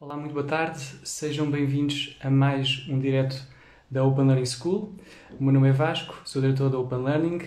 Olá, muito boa tarde. Sejam bem-vindos a mais um direto da Open Learning School. O meu nome é Vasco, sou diretor da Open Learning.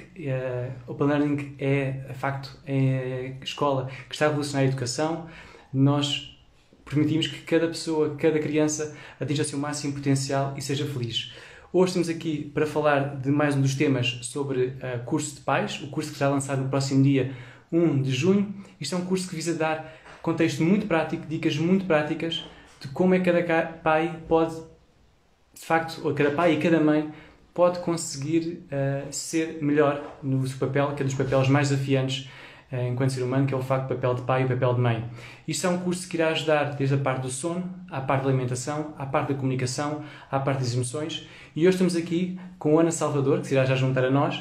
Open Learning é, de facto, a escola que está a revolucionar a educação. Nós permitimos que cada pessoa, cada criança atinja o seu máximo potencial e seja feliz. Hoje estamos aqui para falar de mais um dos temas sobre curso de pais, o curso que será lançado no próximo dia 1 de junho. Isto é um curso que visa dar contexto muito prático, dicas muito práticas de como é que cada pai pode, de facto, ou cada pai e cada mãe pode conseguir ser melhor no seu papel, que é dos papéis mais desafiantes enquanto ser humano, que é o facto do papel de pai e o papel de mãe. Isto é um curso que irá ajudar desde a parte do sono, à parte da alimentação, à parte da comunicação, à parte das emoções. E hoje estamos aqui com a Ana Salvador, que se irá já juntar a nós,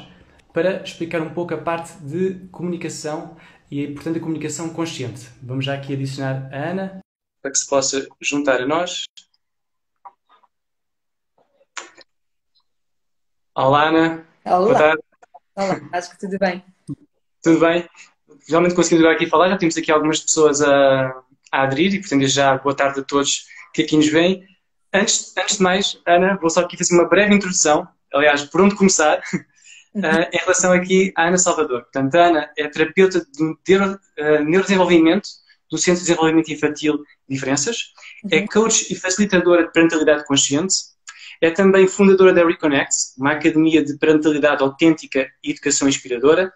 para explicar um pouco a parte de comunicação e, portanto, a comunicação consciente. Vamos já aqui adicionar a Ana, para que se possa juntar a nós. Olá, Ana. Boa Olá, tarde. olá, acho que tudo bem. Tudo bem? Realmente conseguimos agora aqui falar. Já temos aqui algumas pessoas a aderir e, portanto, desde já boa tarde a todos que aqui nos veem. Antes de mais, Ana, vou só aqui fazer uma breve introdução. Aliás, por onde começar? Em relação aqui à Ana Salvador. Portanto, a Ana é terapeuta de neurodesenvolvimento do Centro de Desenvolvimento Infantil Diferenças, é Uhum. coach e facilitadora de parentalidade consciente, é também fundadora da Reconnect, uma academia de parentalidade autêntica e educação inspiradora,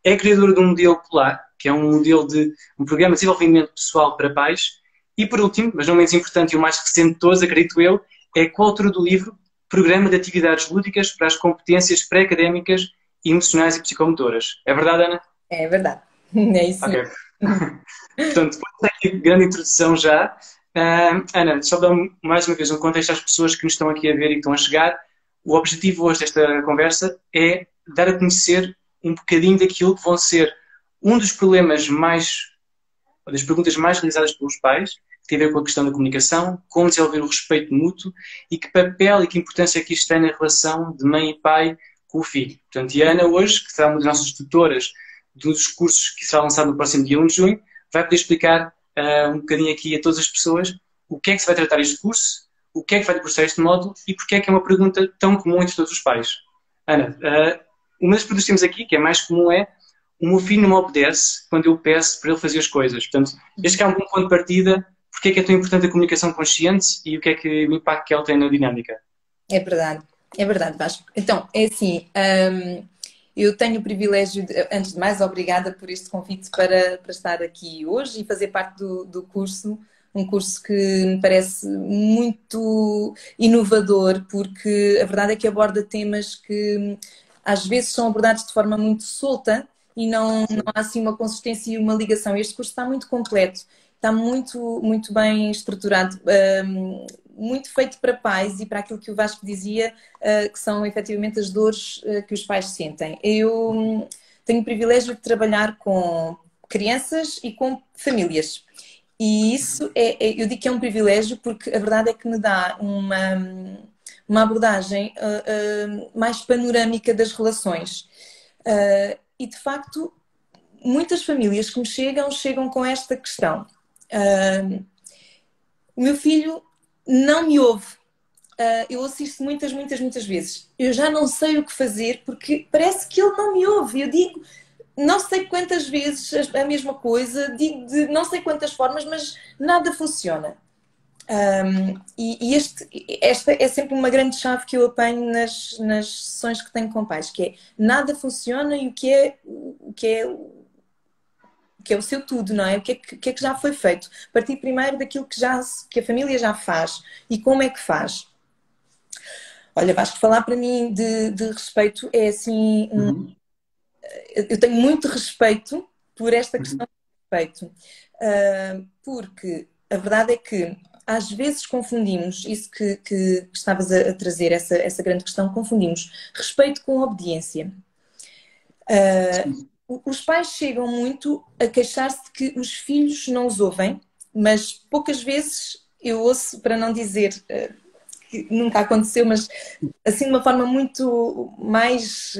é criadora de um modelo Polar, que é um modelo de um programa de desenvolvimento pessoal para pais, e por último, mas não menos importante e o mais recente de todos, acredito eu, é coautora do livro Programa de Atividades Lúdicas para as Competências Pré-Académicas, Emocionais e Psicomotoras. É verdade, Ana? É verdade, é isso Ok. mesmo. Portanto, depois desta grande introdução já, Ana, só dar mais uma vez um contexto às pessoas que nos estão aqui a ver e que estão a chegar. O objetivo hoje desta conversa é dar a conhecer um bocadinho daquilo que vão ser um dos problemas mais, das perguntas mais realizadas pelos pais, que tem a ver com a questão da comunicação, como desenvolver o respeito mútuo e que papel e que importância é que isto tem na relação de mãe e pai com o filho. Portanto, e a Ana hoje, que será uma das nossas tutoras dos cursos que será lançado no próximo dia 1 de junho, vai poder explicar um bocadinho aqui a todas as pessoas o que é que se vai tratar este curso, o que é que vai depressar este módulo e porque é que é uma pergunta tão comum entre todos os pais. Ana, uma das perguntas que temos aqui, que é mais comum, é: o meu filho não me obedece quando eu peço para ele fazer as coisas. Portanto, este é um bom ponto de partida. Porque é que é tão importante a comunicação consciente e o que é que o impacto que ela tem na dinâmica? É verdade, Vasco. Então, é assim, eu tenho o privilégio, antes de mais, obrigada por este convite para estar aqui hoje e fazer parte do curso, um curso que me parece muito inovador, porque a verdade é que aborda temas que às vezes são abordados de forma muito solta e não há assim uma consistência e uma ligação. Este curso está muito completo, está muito bem estruturado, muito feito para pais e para aquilo que o Vasco dizia, que são efetivamente as dores que os pais sentem. Eu tenho o privilégio de trabalhar com crianças e com famílias. E isso eu digo que é um privilégio porque a verdade é que me dá uma abordagem mais panorâmica das relações. E de facto, muitas famílias que me chegam com esta questão. O meu filho não me ouve. Eu ouço isto muitas vezes. Eu já não sei o que fazer porque parece que ele não me ouve. Eu digo não sei quantas vezes a mesma coisa, digo de não sei quantas formas, mas nada funciona. Esta é sempre uma grande chave que eu apanho nas sessões que tenho com pais, que é nada funciona e o que é o seu tudo, não é? O que é que já foi feito? Partir primeiro daquilo que a família já faz e como é que faz. Olha, Vasco, falar para mim de respeito é assim. Uhum. Eu tenho muito respeito por esta Uhum. questão de respeito, porque a verdade é que às vezes confundimos isso que estavas a trazer, essa grande questão, confundimos respeito com obediência. Sim. Os pais chegam muito a queixar-se de que os filhos não os ouvem, mas poucas vezes eu ouço, para não dizer que nunca aconteceu, mas assim de uma forma muito mais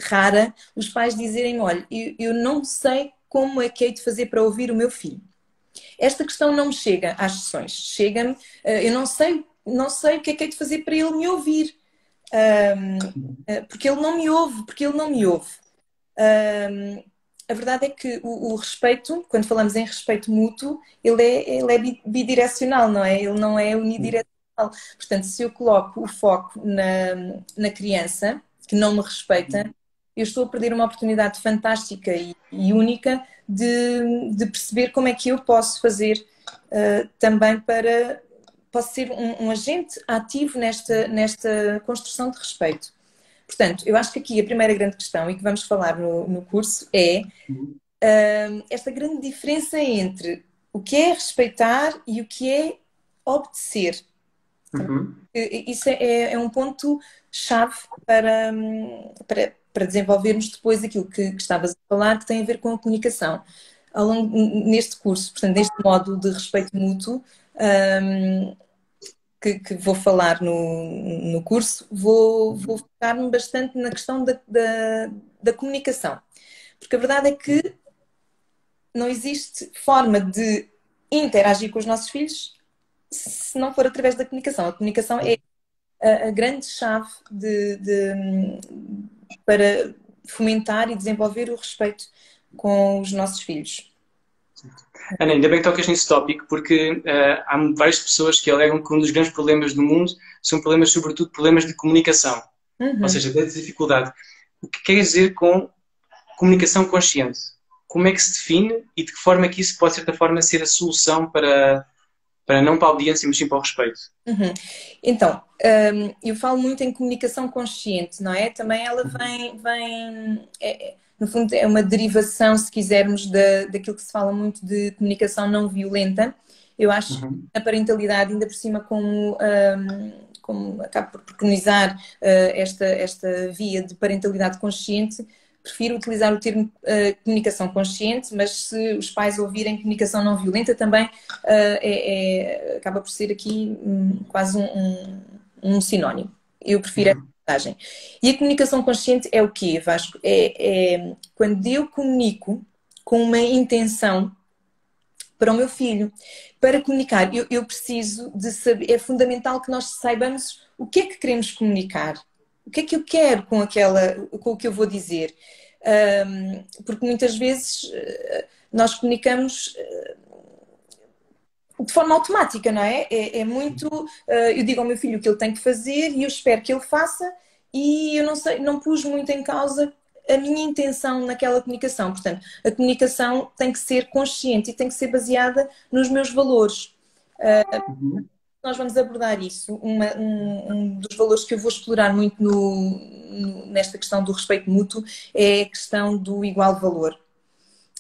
rara, os pais dizerem: olha, eu não sei como é que hei de fazer para ouvir o meu filho. Esta questão não me chega às sessões. Chega-me, eu não sei o que é de fazer para ele me ouvir. Porque ele não me ouve, porque ele não me ouve. A verdade é que o respeito, quando falamos em respeito mútuo, ele é bidirecional, não é? Ele não é unidirecional. Portanto, se eu coloco o foco na criança, que não me respeita, eu estou a perder uma oportunidade fantástica e única de perceber como é que eu posso fazer também posso ser um agente ativo nesta construção de respeito. Portanto, eu acho que aqui a primeira grande questão, e que vamos falar no curso, é esta grande diferença entre o que é respeitar e o que é obedecer. Uhum. Isso é um ponto-chave para desenvolvermos depois aquilo que estavas a falar, que tem a ver com a comunicação. Neste curso, portanto, neste módulo de respeito mútuo, que vou falar no curso, vou focar-me bastante na questão da comunicação. Porque a verdade é que não existe forma de interagir com os nossos filhos se não for através da comunicação. A comunicação é a grande chave para fomentar e desenvolver o respeito com os nossos filhos. Ana, ainda bem que tocas nesse tópico, porque há várias pessoas que alegam que um dos grandes problemas do mundo são problemas, sobretudo, problemas de comunicação. Ou seja, da dificuldade. O que quer dizer com comunicação consciente? Como é que se define e de que forma é que isso pode, de certa forma, ser a solução para não para a audiência, mas sim para o respeito? Então, eu falo muito em comunicação consciente, não é? Também ela no fundo, é uma derivação, se quisermos, daquilo que se fala muito de comunicação não violenta. Eu acho que a parentalidade, ainda por cima, como acabo por preconizar esta via de parentalidade consciente, prefiro utilizar o termo comunicação consciente, mas se os pais ouvirem comunicação não violenta também acaba por ser aqui quase um sinónimo. Eu prefiro essa mensagem. E a comunicação consciente é o quê, Vasco? É quando eu comunico com uma intenção para o meu filho. Para comunicar, eu preciso de saber, é fundamental que nós saibamos o que é que queremos comunicar. O que é que eu quero com o que eu vou dizer? Porque muitas vezes nós comunicamos de forma automática, não é? É muito. Eu digo ao meu filho o que ele tem que fazer e eu espero que ele faça e eu não pus muito em causa a minha intenção naquela comunicação. Portanto, a comunicação tem que ser consciente e tem que ser baseada nos meus valores. Nós vamos abordar isso. Um dos valores que eu vou explorar muito nesta questão do respeito mútuo é a questão do igual valor,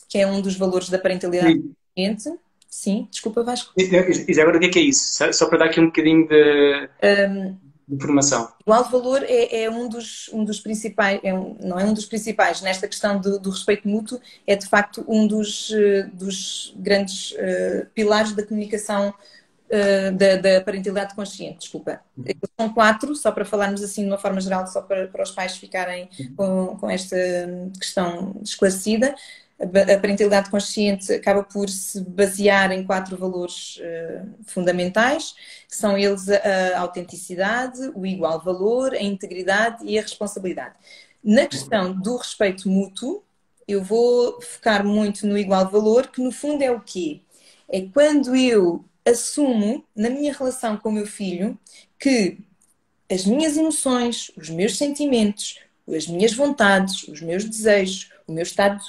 que é um dos valores da parentalidade consciente. Sim, desculpa, Vasco. E agora o que é isso? Só para dar aqui um bocadinho de informação. Igual valor é um dos principais, não é um dos principais, nesta questão do respeito mútuo, é de facto um dos grandes pilares da comunicação da parentalidade consciente, desculpa. São 4, só para falarmos assim de uma forma geral, só para os pais ficarem com esta questão esclarecida. A parentalidade consciente acaba por se basear em 4 valores fundamentais, que são eles a autenticidade, o igual valor, a integridade e a responsabilidade. Na questão do respeito mútuo, eu vou focar muito no igual valor, que no fundo é o quê? É quando eu assumo na minha relação com o meu filho que as minhas emoções, os meus sentimentos, as minhas vontades, os meus desejos, o meu estado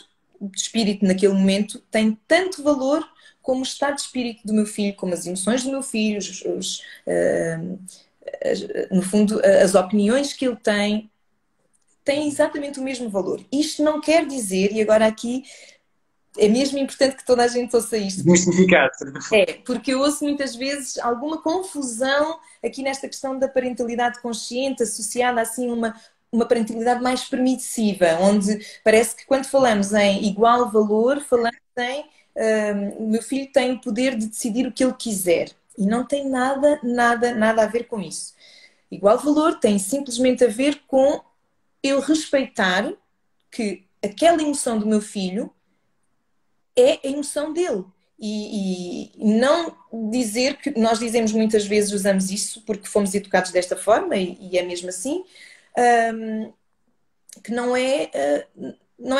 de espírito naquele momento tem tanto valor como o estado de espírito do meu filho, como as emoções do meu filho, no fundo, as opiniões que ele tem, têm exatamente o mesmo valor. Isto não quer dizer, e agora aqui é mesmo importante que toda a gente ouça isto. Desmistificado. Porque eu ouço muitas vezes alguma confusão aqui nesta questão da parentalidade consciente, associada assim a uma parentalidade mais permissiva, onde parece que quando falamos em igual valor, falamos em o meu filho tem o poder de decidir o que ele quiser. E não tem nada a ver com isso. Igual valor tem simplesmente a ver com eu respeitar que aquela emoção do meu filho é a emoção dele. e não dizer que nós dizemos muitas vezes, usamos isso porque fomos educados desta forma e é mesmo assim, que não é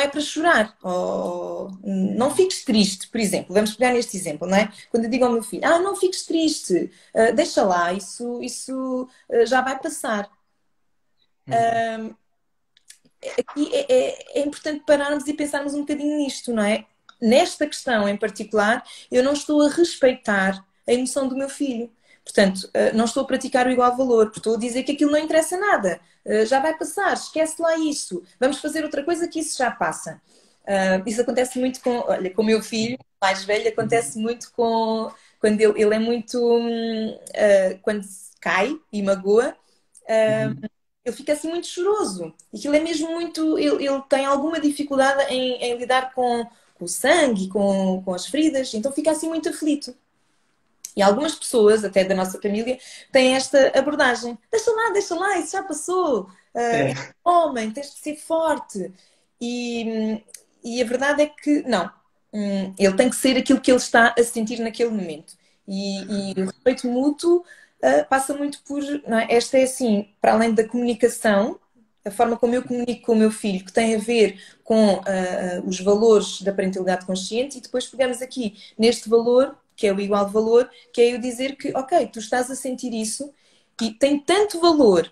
para chorar. Ou, não fiques triste, por exemplo. Vamos pegar neste exemplo, não é? Quando eu digo ao meu filho, não fiques triste, deixa lá, isso já vai passar. Aqui é importante pararmos e pensarmos um bocadinho nisto, não é? Nesta questão em particular, eu não estou a respeitar a emoção do meu filho. Portanto, não estou a praticar o igual valor, porque estou a dizer que aquilo não interessa nada. Já vai passar, esquece lá isso. Vamos fazer outra coisa que isso já passa. Isso acontece muito olha, com o meu filho mais velho, acontece muito quando ele é muito... quando cai e magoa, ele fica assim muito choroso. Aquilo é mesmo muito. Ele tem alguma dificuldade em lidar com o sangue, com as feridas, então fica assim muito aflito. E algumas pessoas, até da nossa família, têm esta abordagem: deixa lá, isso já passou. É homem, tens de ser forte. E a verdade é que não. Ele tem que ser aquilo que ele está a sentir naquele momento. E o respeito mútuo passa muito por. Não é? Esta é assim, para além da comunicação, a forma como eu comunico com o meu filho, que tem a ver com os valores da parentalidade consciente, e depois pegamos aqui neste valor, que é o igual valor, que é eu dizer que, ok, tu estás a sentir isso e tem tanto valor,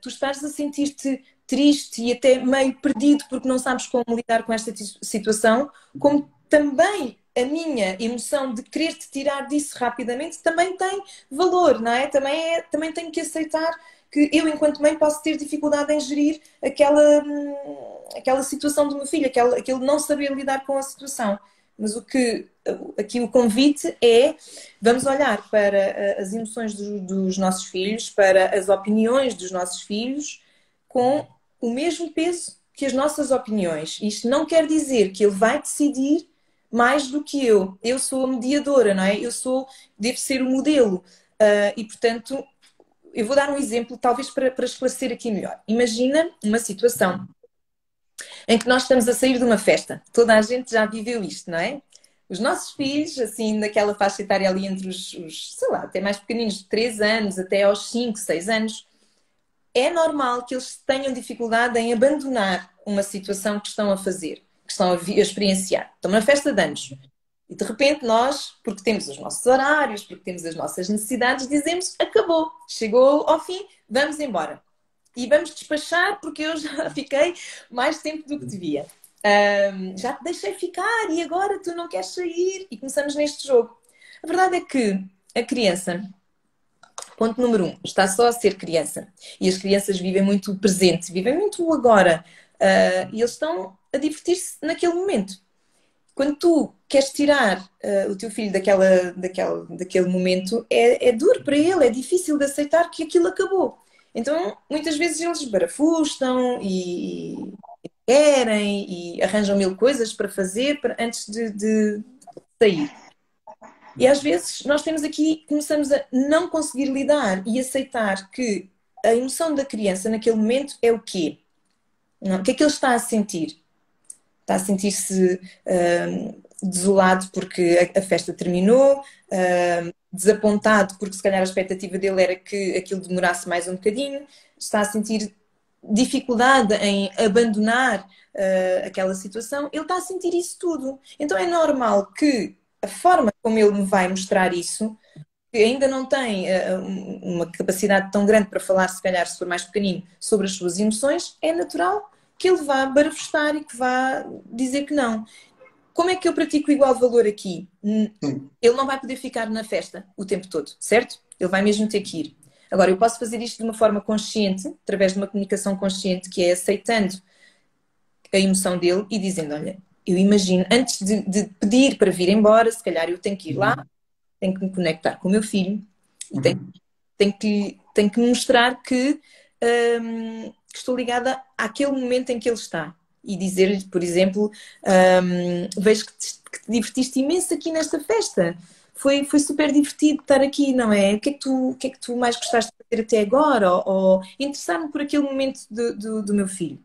tu estás a sentir-te triste e até meio perdido porque não sabes como lidar com esta situação, como também a minha emoção de querer te tirar disso rapidamente também tem valor, não é? Também tenho que aceitar que eu, enquanto mãe, posso ter dificuldade em gerir aquela situação do meu filho, aquele não saber lidar com a situação. Mas aqui o convite é, vamos olhar para as emoções dos nossos filhos, para as opiniões dos nossos filhos, com o mesmo peso que as nossas opiniões. Isto não quer dizer que ele vai decidir mais do que eu. Eu sou a mediadora, não é? Devo ser o modelo. E, portanto, eu vou dar um exemplo, talvez para esclarecer aqui melhor. Imagina uma situação em que nós estamos a sair de uma festa. Toda a gente já viveu isto, não é? Os nossos filhos, assim, naquela faixa etária ali entre sei lá, até mais pequeninos, de 3 anos até aos 5, 6 anos, é normal que eles tenham dificuldade em abandonar uma situação que estão a fazer, que estão a experienciar. Estão na festa de anos. E de repente nós, porque temos os nossos horários, porque temos as nossas necessidades, dizemos: acabou, chegou ao fim, vamos embora. E vamos despachar porque eu já fiquei mais tempo do que devia. Já te deixei ficar e agora tu não queres sair, e começamos neste jogo. A verdade é que a criança, ponto número 1, está só a ser criança. E as crianças vivem muito o presente, vivem muito o agora. E eles estão a divertir-se naquele momento. Quando tu queres tirar o teu filho daquele momento, é duro para ele, é difícil de aceitar que aquilo acabou. Então, muitas vezes eles barafustam e querem e arranjam mil coisas para fazer antes de sair. E às vezes nós temos aqui, começamos a não conseguir lidar e aceitar que a emoção da criança naquele momento é o quê? Não, o que é que ele está a sentir? Está a sentir-se desolado porque a festa terminou, desapontado porque se calhar a expectativa dele era que aquilo demorasse mais um bocadinho, está a sentir dificuldade em abandonar aquela situação, ele está a sentir isso tudo. Então é normal que a forma como ele me vai mostrar isso, que ainda não tem uma capacidade tão grande para falar, se calhar se for mais pequenino, sobre as suas emoções, é natural que ele vá barafustar e que vá dizer que não. Como é que eu pratico o igual valor aqui? Ele não vai poder ficar na festa o tempo todo, certo? Ele vai mesmo ter que ir. Agora, eu posso fazer isto de uma forma consciente, através de uma comunicação consciente, que é aceitando a emoção dele e dizendo: olha, eu imagino, antes de pedir para vir embora, se calhar eu tenho que ir lá, tenho que me conectar com o meu filho e tenho que mostrar que estou ligada àquele momento em que ele está. E dizer-lhe, por exemplo, vejo que te divertiste imenso aqui nesta festa. Foi super divertido estar aqui, não é? O que é que tu mais gostaste de fazer até agora? Ou interessar-me por aquele momento do meu filho.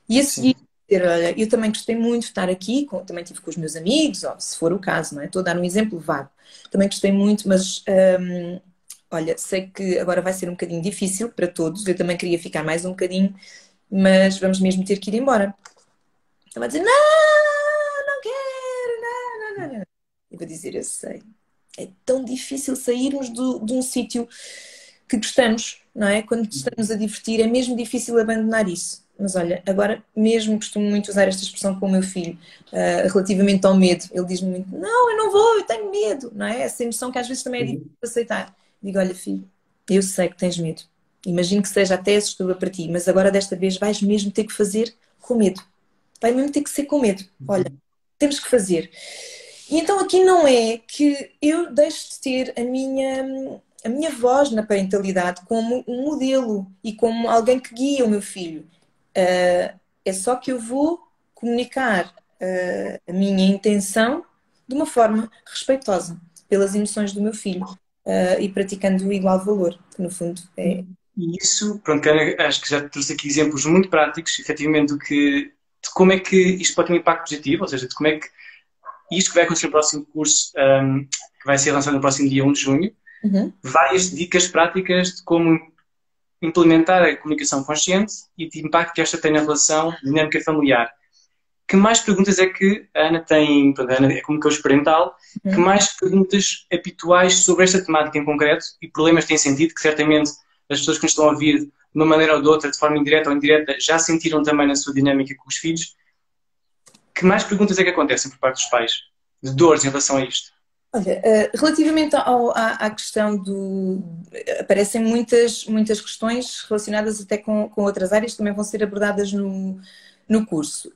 E a seguir, Olha, eu também gostei muito de estar aqui, também estive com os meus amigos, ou se for o caso, não é? Estou a dar um exemplo vago. Também gostei muito, mas olha, sei que agora vai ser um bocadinho difícil para todos. Eu também queria ficar mais um bocadinho, mas vamos mesmo ter que ir embora. Estava a dizer, não, não quero, não, não, não, não. Eu vou dizer, eu sei. É tão difícil sairmos de um sítio que gostamos, não é? Quando estamos a divertir, é mesmo difícil abandonar isso. Mas olha, agora mesmo costumo muito usar esta expressão com o meu filho, relativamente ao medo. Ele diz-me muito, não, eu não vou, eu tenho medo, não é? Essa emoção que às vezes também é difícil de aceitar. Digo, olha filho, eu sei que tens medo. Imagino que seja até assustador para ti, mas agora desta vez vais mesmo ter que fazer com medo. Vai mesmo ter que ser com medo. Olha, temos que fazer. E então aqui não é que eu deixo de ter a minha voz na parentalidade como um modelo e como alguém que guia o meu filho. É só que eu vou comunicar a minha intenção de uma forma respeitosa pelas emoções do meu filho e praticando o igual valor, que no fundo é. E isso, pronto, Ana, acho que já trouxe aqui exemplos muito práticos, efetivamente, de como é que isto pode ter um impacto positivo, ou seja, de como é que isto que vai acontecer no próximo curso, que vai ser lançado no próximo dia 1 de junho, várias dicas práticas de como implementar a comunicação consciente e de impacto que esta tem na relação dinâmica familiar. Que mais perguntas é que a Ana tem, pronto, a Ana é como coach parental, que mais perguntas habituais sobre esta temática em concreto e problemas têm sentido, que certamente as pessoas que nos estão a ouvir de uma maneira ou de outra, de forma indireta ou indireta, já sentiram também na sua dinâmica com os filhos. Que mais perguntas é que acontecem por parte dos pais? De dores em relação a isto? Olha, relativamente à questão do. Aparecem muitas questões relacionadas até com outras áreas que também vão ser abordadas no curso.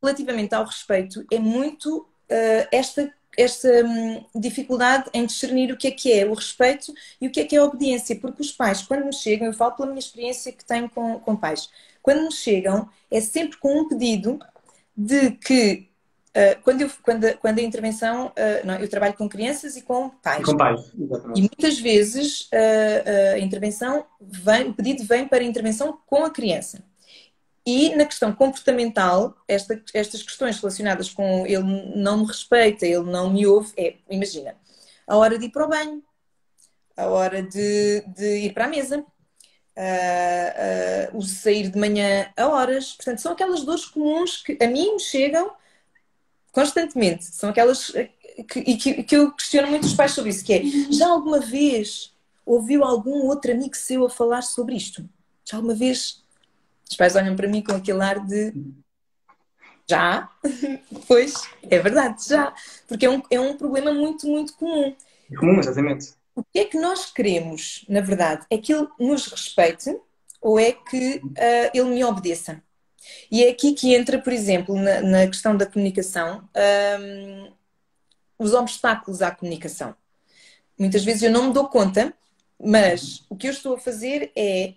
Relativamente ao respeito, é muito esta dificuldade em discernir o que é o respeito e o que é a obediência, porque os pais, quando me chegam, eu falo pela minha experiência que tenho com pais, quando me chegam, é sempre com um pedido de que quando a intervenção, não, eu trabalho com crianças e com pais. Com pais, E exatamente. muitas vezes a intervenção o pedido vem para a intervenção com a criança. E na questão comportamental, estas questões relacionadas com ele não me respeita, ele não me ouve, imagina, a hora de ir para o banho, a hora de ir para a mesa, o sair de manhã a horas. Portanto, são aquelas dores comuns que a mim me chegam constantemente. São aquelas que eu questiono muito os pais sobre isso, que é, já alguma vez ouviu algum outro amigo seu a falar sobre isto? Já alguma vez? Os pais olham para mim com aquele ar de já? Pois, é verdade, já. Porque é um problema muito, muito comum. É comum, exatamente. O que é que nós queremos, na verdade? É que ele nos respeite ou é que ele me obedeça? E é aqui que entra, por exemplo, na questão da comunicação, os obstáculos à comunicação. Muitas vezes eu não me dou conta, mas o que eu estou a fazer é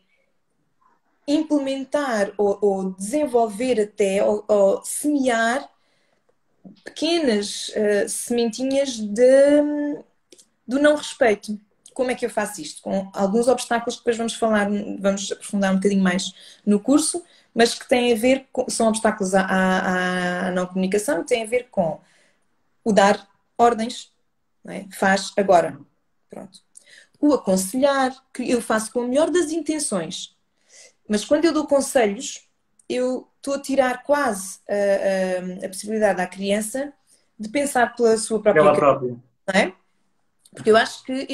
implementar ou desenvolver até, ou semear pequenas sementinhas do não respeito. Como é que eu faço isto? Com alguns obstáculos que depois vamos aprofundar um bocadinho mais no curso, mas que têm a ver são obstáculos à não comunicação, têm a ver com o dar ordens, não é? Faz agora. Pronto. O aconselhar, que eu faço com a melhor das intenções. Mas quando eu dou conselhos, eu estou a tirar quase a possibilidade à criança de pensar pela sua própria Ela cabeça, própria. não é? Porque eu acho que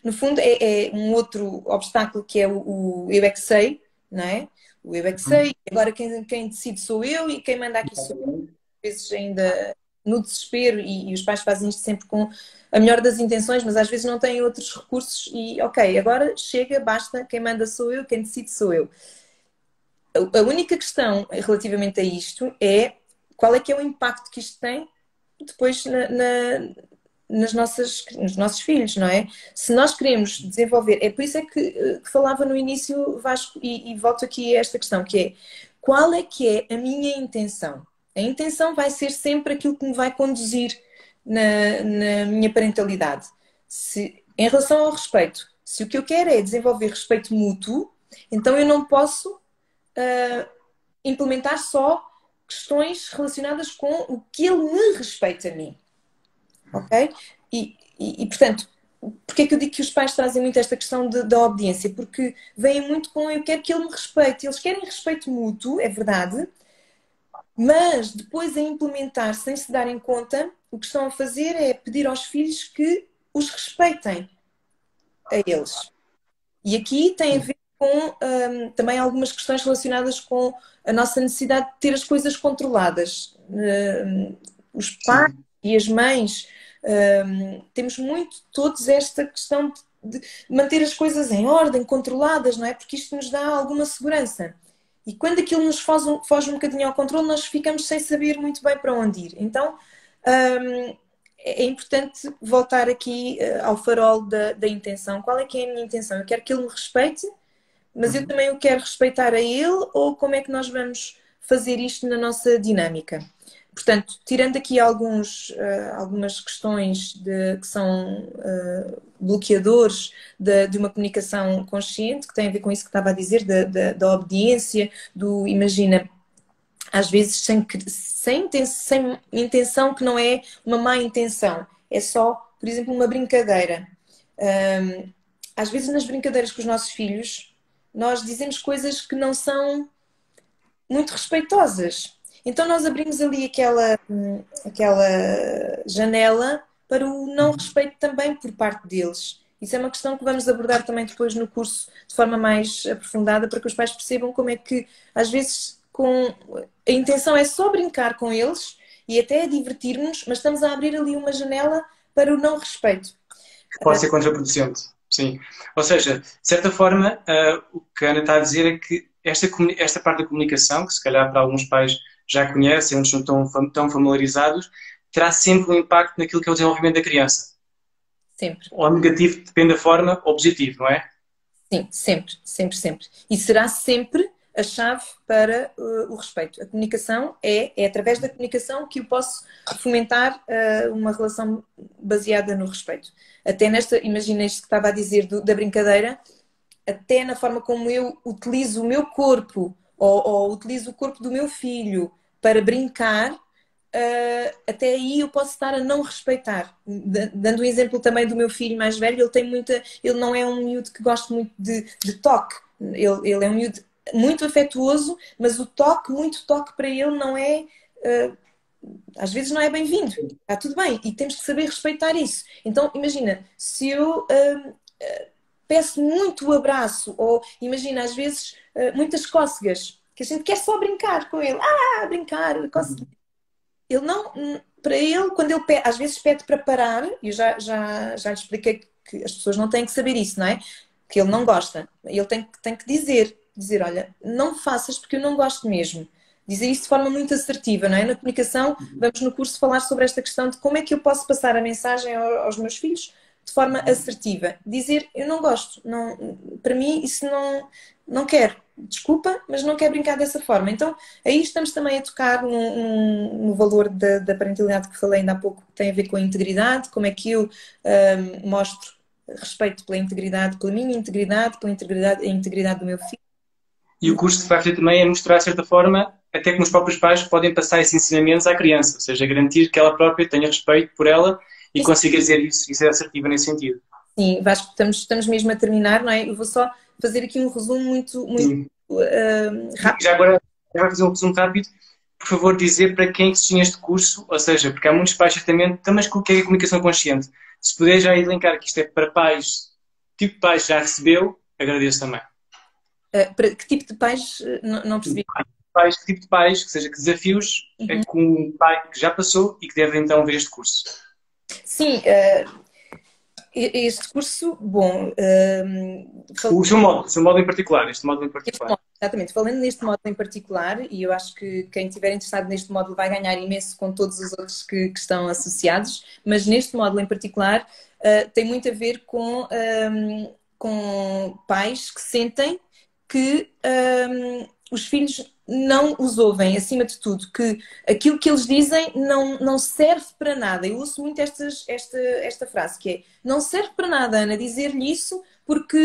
no fundo, é um outro obstáculo que é o eu é que sei, não é? O eu é que sei, agora quem decide sou eu e quem manda aqui sou eu. Às vezes ainda no desespero, e os pais fazem isto sempre com a melhor das intenções, mas às vezes não têm outros recursos e ok, agora chega, basta, quem manda sou eu, quem decide sou eu. A única questão relativamente a isto é qual é que é o impacto que isto tem depois nos nossos filhos, não é? Se nós queremos desenvolver, é por isso é que falava no início, Vasco, e volto aqui a esta questão, que é qual é que é a minha intenção? A intenção vai ser sempre aquilo que me vai conduzir na minha parentalidade. Em relação ao respeito, se o que eu quero é desenvolver respeito mútuo, então eu não posso implementar só questões relacionadas com o que ele me respeita a mim. Ok? Portanto, porque é que eu digo que os pais trazem muito esta questão da obediência? Porque vêm muito com eu quero que ele me respeite. Eles querem respeito mútuo, é verdade, mas depois a implementar sem se darem conta, o que estão a fazer é pedir aos filhos que os respeitem a eles. E aqui tem a ver com também algumas questões relacionadas com a nossa necessidade de ter as coisas controladas. Os pais e as mães temos muito todos esta questão de manter as coisas em ordem, controladas, não é? Porque isto nos dá alguma segurança. E quando aquilo nos foge um bocadinho ao controle, nós ficamos sem saber muito bem para onde ir. Então, é importante voltar aqui ao farol da intenção. Qual é que é a minha intenção? Eu quero que ele me respeite, mas eu também o quero respeitar a ele, ou como é que nós vamos fazer isto na nossa dinâmica? Portanto, tirando aqui algumas questões que são bloqueadores de uma comunicação consciente, que tem a ver com isso que estava a dizer, da obediência, imagina, às vezes sem intenção, que não é uma má intenção, é só, por exemplo, uma brincadeira. Às vezes nas brincadeiras com os nossos filhos, nós dizemos coisas que não são muito respeitosas. Então nós abrimos ali aquela janela para o não respeito também por parte deles. Isso é uma questão que vamos abordar também depois no curso de forma mais aprofundada, para que os pais percebam como é que às vezes a intenção é só brincar com eles e até divertir-nos, mas estamos a abrir ali uma janela para o não respeito. Pode ser contraproducente, sim. Ou seja, de certa forma, o que a Ana está a dizer é que esta parte da comunicação, que se calhar para alguns pais já conhecem, onde não estão tão familiarizados, terá sempre um impacto naquilo que é o desenvolvimento da criança. Sempre. Ou negativo, depende da forma, ou positivo, não é? Sim, sempre, sempre, sempre. E será sempre a chave para o respeito. A comunicação é através da comunicação que eu posso fomentar uma relação baseada no respeito. Até imagina isto que estava a dizer da brincadeira, até na forma como eu utilizo o meu corpo ou utilizo o corpo do meu filho para brincar, até aí eu posso estar a não respeitar. Dando um exemplo também do meu filho mais velho, ele não é um miúdo que gosta muito de toque. Ele é um miúdo muito afetuoso, mas muito toque para ele não é, às vezes não é bem-vindo. Está tudo bem e temos que saber respeitar isso. Então imagina, se eu peço muito o abraço, ou imagina às vezes muitas cócegas, que a gente quer só brincar com ele, brincar, cócegas. Ele não, para ele, quando ele às vezes pede para parar, e eu já lhe expliquei que as pessoas não têm que saber isso, não é? Que ele não gosta. Ele tem que dizer, olha, não faças porque eu não gosto mesmo. Dizer isso de forma muito assertiva, não é? Na comunicação, vamos no curso falar sobre esta questão de como é que eu posso passar a mensagem aos meus filhos de forma assertiva. Dizer, eu não gosto, para mim isso não quero. Desculpa, mas não quero brincar dessa forma. Então, aí estamos também a tocar no valor da parentalidade que falei ainda há pouco, que tem a ver com a integridade, como é que eu mostro respeito pela minha integridade, a integridade do meu filho. E o curso que vai fazer também é mostrar, de certa forma, até como os próprios pais podem passar esses ensinamentos à criança, ou seja, garantir que ela própria tenha respeito por ela e consiga dizer isso e ser assertiva nesse sentido. Sim, Vasco, estamos mesmo a terminar, não é? Eu vou só fazer aqui um resumo muito rápido. Já agora, vai fazer um resumo rápido. Por favor, dizer para quem que se tinha este curso, ou seja, porque há muitos pais, certamente, também o que é a comunicação consciente. Se puder já elencar que isto é para pais, tipo de pais já recebeu, agradeço também. Para que tipo de pais? Não percebi. Que tipo de pais, que seja, que desafios é com um pai que já passou e que deve então ver este curso? Sim, este curso, bom... O seu modo em particular, este modo em particular. Exatamente, falando neste módulo em particular, e eu acho que quem estiver interessado neste módulo vai ganhar imenso com todos os outros que estão associados, mas neste módulo em particular tem muito a ver com pais que sentem que os filhos não os ouvem, acima de tudo, que aquilo que eles dizem não serve para nada. Eu ouço muito esta frase, que é: não serve para nada, Ana, dizer-lhe isso porque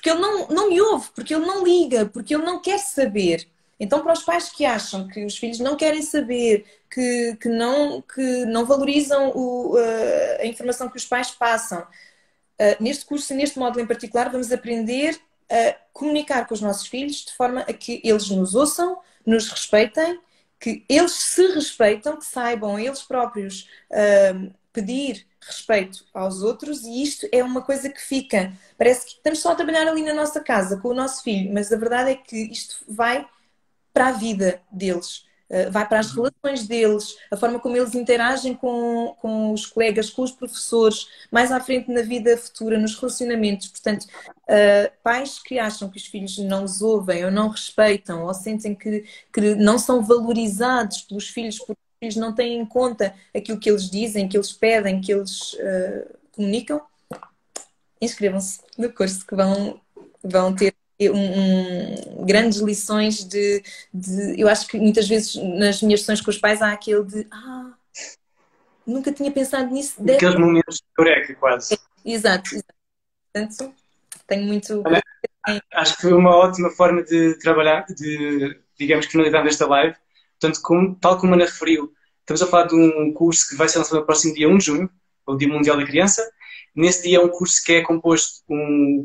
ele não me ouve, porque ele não liga, porque ele não quer saber. Então, para os pais que acham que os filhos não querem saber, que não valorizam a informação que os pais passam, neste curso e neste módulo em particular, vamos aprender a comunicar com os nossos filhos de forma a que eles nos ouçam, nos respeitem, que eles se respeitam, que saibam eles próprios pedir respeito aos outros, e isto é uma coisa que fica. Parece que estamos só a trabalhar ali na nossa casa com o nosso filho, mas a verdade é que isto vai para a vida deles, vai para as relações deles, a forma como eles interagem com os colegas, com os professores, mais à frente na vida futura, nos relacionamentos. Portanto, pais que acham que os filhos não os ouvem ou não respeitam ou sentem que não são valorizados pelos filhos porque os filhos não têm em conta aquilo que eles dizem, que eles pedem, que eles comunicam, inscrevam-se no curso que vão ter grandes lições eu acho que muitas vezes nas minhas sessões com os pais há aquele de nunca tinha pensado nisso. Aqueles momentos de eureka, quase. Exato. Portanto, tenho muito... Olha, acho que foi uma ótima forma de trabalhar, digamos, finalizar esta live. Portanto, tal como a Ana referiu, estamos a falar de um curso que vai ser lançado no próximo dia 1 de junho, o Dia Mundial da Criança. Nesse dia é um curso que é composto,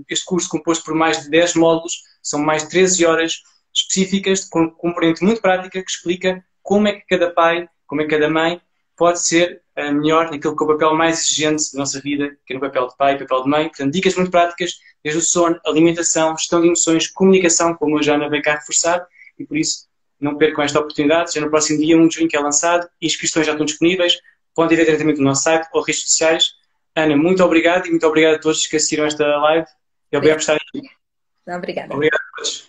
este curso composto por mais de 10 módulos, são mais de 13 horas específicas, com componente muito prática, que explica como é que cada pai, como é que cada mãe pode ser melhor naquilo que é o papel mais exigente da nossa vida, que é no papel de pai, papel de mãe. Portanto, dicas muito práticas, desde o sono, alimentação, gestão de emoções, comunicação, como a Jana veio cá reforçar, e por isso não percam esta oportunidade. Já no próximo dia 1 de junho que é lançado, inscrições já estão disponíveis, podem ir diretamente no nosso site ou redes sociais. Ana, muito obrigado e muito obrigado a todos que assistiram esta live e obrigado por estarem aqui. Obrigada. Obrigado a todos.